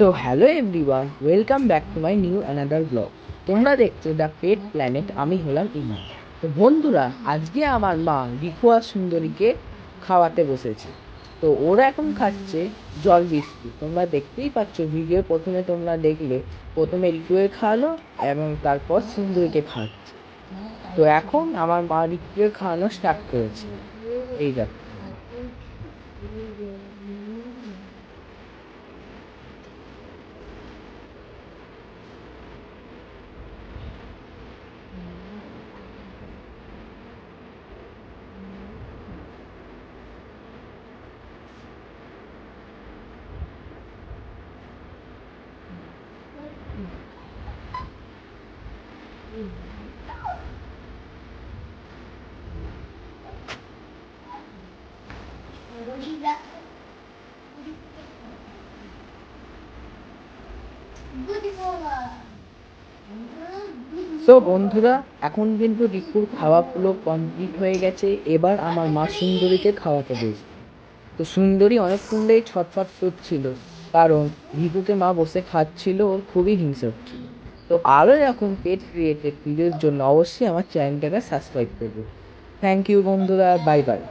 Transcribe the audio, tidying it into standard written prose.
So hello everyone, welcome back to my new another blog. তোমরা দেখছো the pet planet. আমি হলাম ইমান। তো বন্ধুরা, আজকে আমার মা রিকু আর সুন্দরীকে খাওয়াতে বসেছে। তো ওরা এখন খাচ্ছে জল বিস্কুট। তোমরা দেখতেই পাচ্ছ, ভিডিও প্রথমে তোমরা দেখলে প্রথমে রিকুকে খাওয়ালো এবং তারপর সুন্দরীকে খাওয়াচ্ছে। তো এখন আমার মা রিকুকে খাওয়ানো স্টার্ট করেছে। এই দেখো। সো বন্ধুরা, এখন কিন্তু রিকুর খাওয়াগুলো কমপ্লিট হয়ে গেছে। এবার আমার মা সুন্দরীকে খাওয়াতে বসবে। তো সুন্দরী অনেকক্ষণ ধরেই ছটফট করছিল, কারণ রিকুকে মা বসে খাচ্ছিল, ওর খুবই হিংসা হচ্ছিল। তো আরও এরকম পেট রিলেটেড ভিডিওর জন্য অবশ্যই আমার চ্যানেলটাকে সাবস্ক্রাইব করবে। থ্যাংক ইউ বন্ধুরা, বাই বাই।